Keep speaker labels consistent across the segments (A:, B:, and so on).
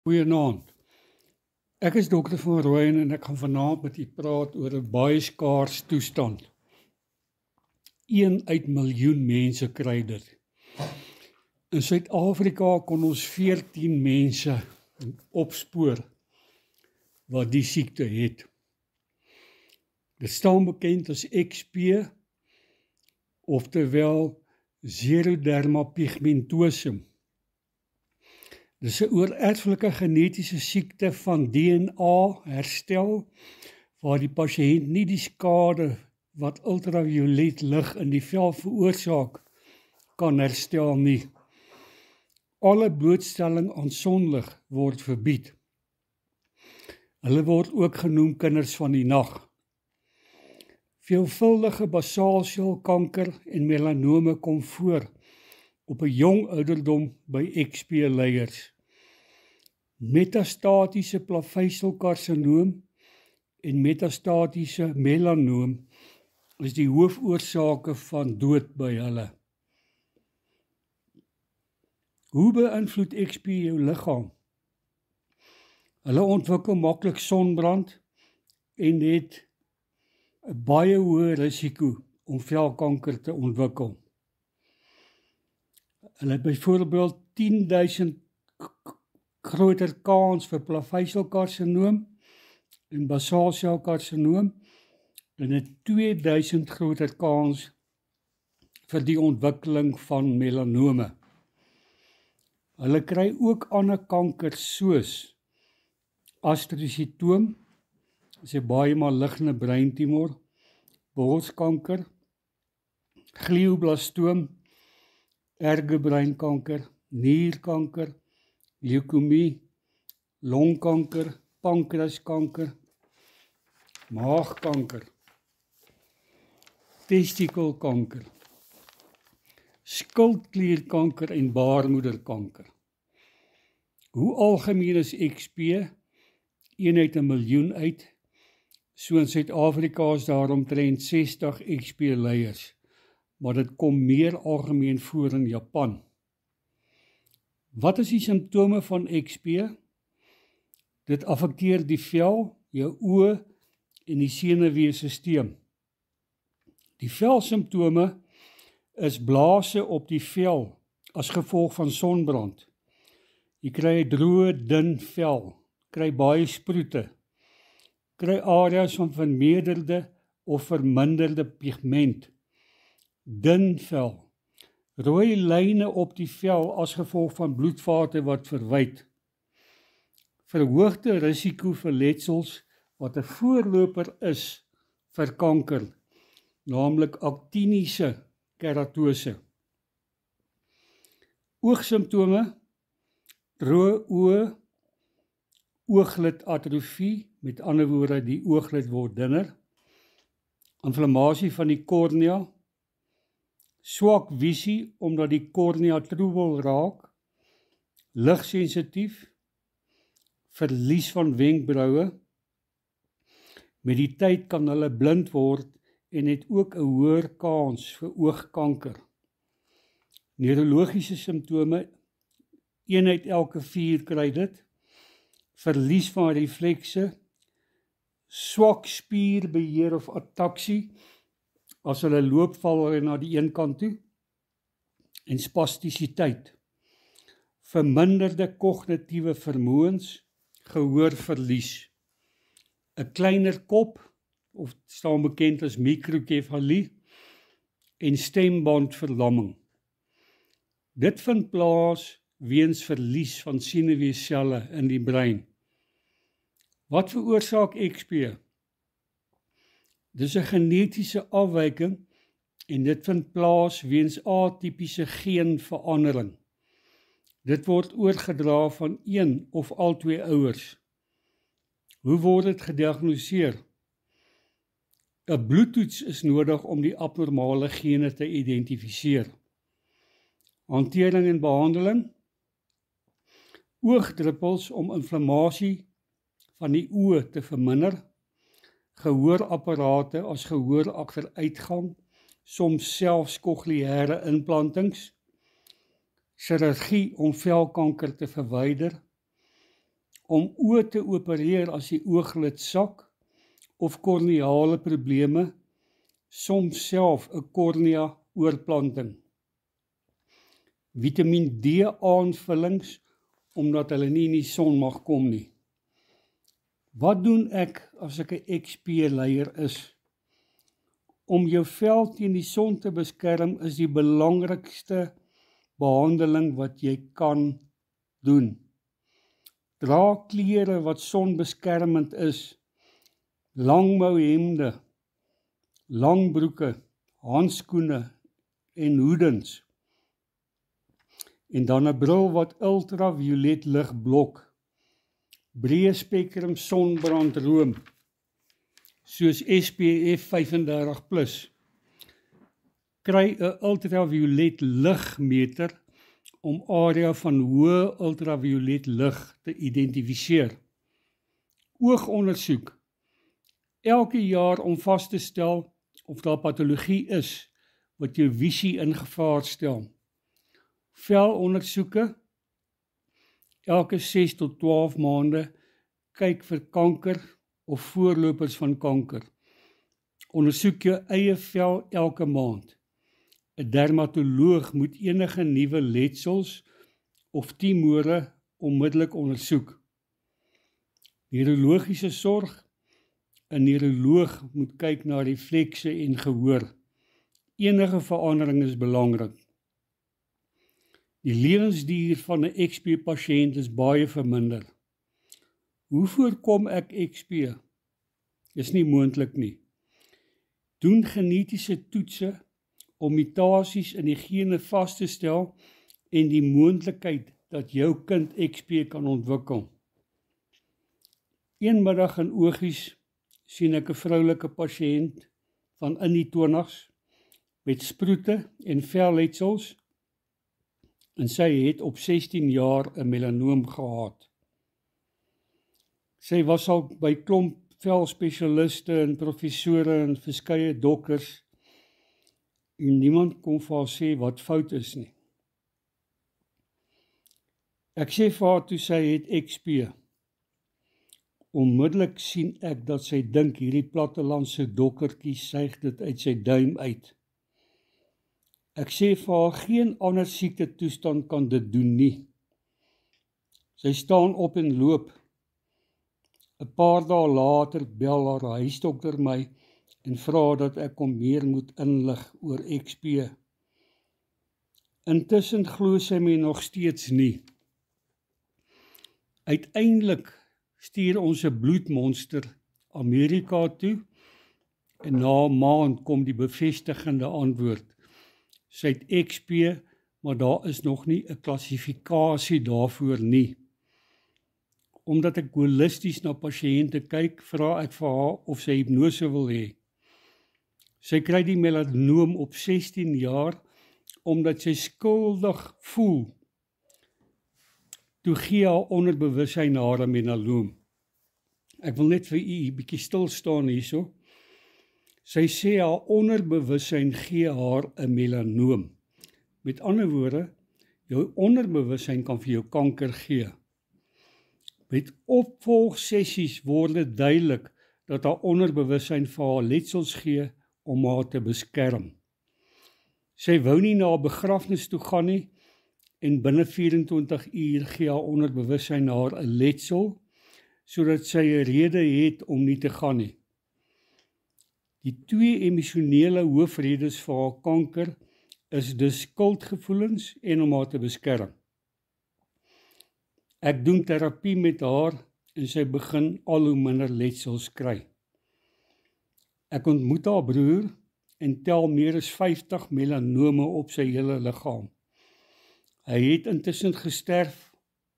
A: Goeienaand. Ek is Dr. van Rooyen en ek gaan vanaand met u praat oor 'n baie skaars toestand. 1 uit miljoen mense kry dit. In Suid-Afrika kon ons 14 mense opspoor wat die siekte het. Dit staan bekend as XP, oftewel xeroderma pigmentosum. Dit is 'n oorerflike genetiese siekte van DNA herstel, waar die pasiënt nie die skade wat ultraviolet lig in die vel veroorsaak kan herstel nie. Alle blootstelling aan sonlig word verbied. Hulle word ook genoem kinders van die nag. Veelvuldige basaalselkanker en melanome kom voor op 'n jong ouderdom by XP-leiers. Metastatiese plaveisselkarsinoom en metastatiese melanoom is die hoofoorsake van dood by hulle. Hoe beïnvloed XP jou liggaam? Hulle ontwikkel maklik sonbrand en het 'n baie hoë risiko om velkanker te ontwikkel. Hulle het byvoorbeeld 10.000 groter kans vir plaveisselkarsinoom en basaalselkarsinoom en 'n 2000 groter kans vir die ontwikkeling van melanome. Hulle kry ook ander kankers soos astrositoom, is 'n baie maligne breintumor, borskanker, glioblastoom, erge breinkanker, nierkanker, leukemie, longkanker, pankreaskanker, maagkanker, testikelkanker, skildklierkanker en baarmoederkanker. Hoe algemeen is XP? 1 uit 'n miljoen uit. So in Suid-Afrika is daar omtrent 60 XP-leiers, maar dit kom meer algemeen voor in Japan. Wat is die simptome van XP? Dit affekteer die vel, jou oë en die senuweestelsel. Die velsimptome is blaase op die vel as gevolg van sonbrand. Jy kry 'n droë, dun vel, kry baie sproete, kry areas van vermeerderde of verminderde pigment, dun vel, rooi lyne op die vel as gevolg van bloedvate wat verwyd, verhoogde risiko vir letsels wat 'n voorloper is vir kanker, naamlik aktiniese keratose. Oogsimptome, droë oë, ooglid atrofie, met ander woorde die ooglid word dunner, inflammasie van die kornea, swak visie omdat die kornea troebel raak, ligsensitief, verlies van wenkbroue. Met die tyd kan hulle blind word en het ook 'n hoër kans vir oogkanker. Neurologiese simptome, 1 uit elke 4 kry dit, verlies van reflekse, swak spierbeheer of ataksie, as hulle loop val hulle na die een kant toe, en spastisiteit, verminderde kognitiewe vermoëns, gehoorverlies, 'n kleiner kop, of staan bekend as mikrokefalie, en stembandverlamming. Dit vind plaas weens verlies van senuweeselle in die brein. Wat veroorsaak XP? Dis 'n genetiese afwyking en dit vind plaas weens atipiese geenverandering. Dit word oorgedra van een of al 2 ouers. Hoe word dit gediagnoseer? 'n bloedtoets is nodig om die abnormale gene te identifiseer. Hantering en behandeling: oogdruppels om inflammasie van die oë te verminder, gehoorapparate as gehooragteruitgang, soms selfs kokleaire implantings, chirurgie om velkanker te verwyder, om oë te opereer as die ooglid sak of korneale probleme, soms self 'n kornea oorplanting. Vitamien D aanvullings, omdat hulle nie in die son mag kom nie. Wat doen ek as ek 'n XP-leier is? Om jou vel teen die son te beskerm is die belangrikste behandeling wat jy kan doen. Dra klere wat sonbeskermend is, langmouhemde, langbroeke, handskoene en hoedens. En dan 'n bril wat ultraviolet lig blok, breë spektrum sonbrandroom, soos SPF 35+. Kry 'n ultraviolet ligmeter om area van hoë ultraviolet lig te identifiseer. Oogondersoek. Elke jaar om vas te stel of daar patologie is wat jou visie in gevaar stel. Velondersoeke. Elke 6 tot 12 maande kyk vir kanker of voorlopers van kanker. Ondersoek jou eie vel elke maand. 'n Dermatoloog moet enige nuwe letsels of tumore onmiddellik ondersoek. Neurologiese sorg. 'n Neuroloog moet kyk na reflekse en gehoor. Enige verandering is belangrik. Die lewensduur van 'n XP-pasiënt is baie verminder. Hoe voorkom ek XP? Dis nie moontlik nie. Doen genetiese toetse om mutasies in die gene vas te stel en die moontlikheid dat jou kind XP kan ontwikkel. Een middag in Ogies sien ek 'n vroulike pasiënt van in die 20's met sproete en velletsels en sy het op 16 jaar 'n melanoom gehad. Sy was al by klomp velspesialiste en professore en verskeie dokters en niemand kon vir haar sê wat fout is nie. Ek sê vir haar toe sy het XP. Onmiddellik sien ek dat sy dink hierdie plattelandse doktertjie suig dit uit sy duim uit. Ek sê vir haar geen ander siekte toestand kan dit doen nie. Sy staan op en loop. 'n Paar dae later bel haar huisdokter my en vra dat ek hom meer moet inlig oor XP. Intussen glo sy my nog steeds nie. Uiteindelik stuur ons 'n bloedmonster Amerika toe en na 'n maand kom die bevestigende antwoord. Sy het XP, maar daar is nog nie 'n klassifikasie daarvoor nie. Omdat ek holisties na pasiënte kyk, vra ek vir haar of sy hipnose wil hê. Sy kry die melanoom op 16 jaar, omdat sy skuldig voel. Toe gee haar onderbewussyn haar 'n melanoom. Ek wil net vir u 'n bietjie stil staan hierso. Sy sê haar onderbewussyn gee haar 'n melanoom. Met ander woorde, jou onderbewussyn kan vir jou kanker gee. Met opvolgsessies word dit duidelik dat haar onderbewussyn vir haar letsels gee om haar te beskerm. Sy wou nie na 'n begrafnis toe gaan nie en binne 24 uur gee haar onderbewussyn haar 'n letsel sodat sy 'n rede het om nie te gaan nie. Die twee emosionele hoofredes vir haar kanker is dus skuldgevoelens en om haar te beskerm. Ek doen terapie met haar en sy begin al hoe minder letsels kry. Ek ontmoet haar broer en tel meer as 50 melanome op sy hele liggaam. Hy het intussen gesterf,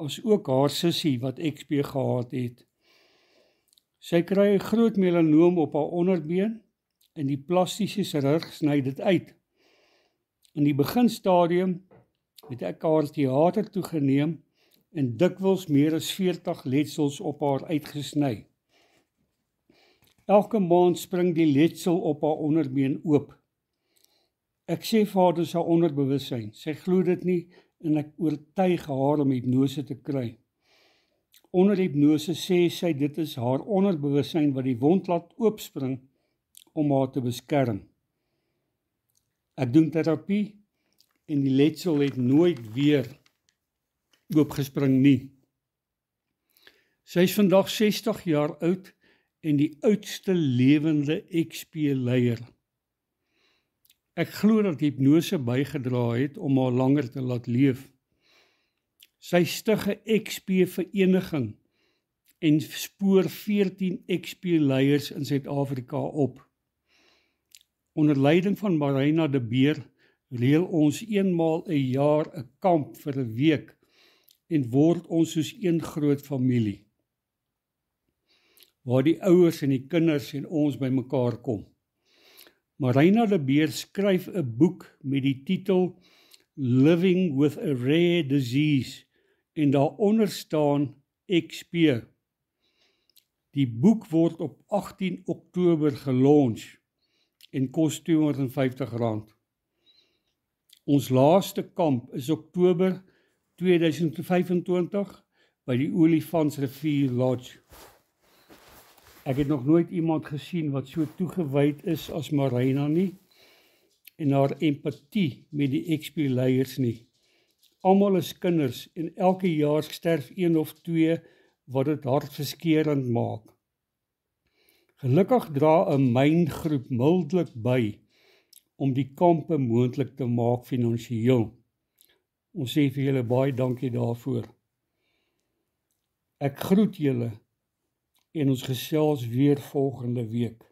A: as ook haar sussie wat XP gehad het. Sy kry 'n groot melanoom op haar onderbeen en die plastiese chirurg sny dit uit. In die beginstadium het ek haar teater toegeneem en dikwels meer as 40 letsels op haar uitgesny. Elke maand spring die letsel op haar onderbeen oop. Ek sê vir haar dis haar onderbewussyn. Sy glo dit nie en ek oortuig haar om hipnose te kry. Onder hipnose sê sy dit is haar onderbewussyn wat die wond laat oopspring om haar te beskerm. Ek doen terapie en die letsel het nooit weer oopgespring nie. Sy is vandag 60 jaar oud en die oudste lewende XP-leier. Ek glo dat hipnose bygedra het om haar langer te laat leef. Sy stig 'n XP-vereniging en spoor 14 XP-leiers in Suid-Afrika op. Onder leiding van Marina de Beer reël ons eenmaal 'n jaar 'n kamp vir 'n week en word ons soos een groot familie, waar die ouers en die kinders en ons bymekaar kom. Marina de Beer skryf 'n boek met die titel Living with a Rare Disease en daaronder staan XP. Die boek word op 18 Oktober gelaunch en kos R250. Ons laaste kamp is Oktober 2025 by die Olifantsrivier Lodge. Ek het nog nooit iemand gesien wat so toegewyd is as Marina nie en haar empatie met die XP-leiers nie. Almal is kinders en elke jaar sterf 1 of 2 wat dit hartverskeurend maak. Gelukkig dra 'n myngroep mildelik by om die kampe moontlik te maak finansiëel. Ons sê vir julle baie dankie daarvoor. Ek groet julle en ons gesels weer volgende week.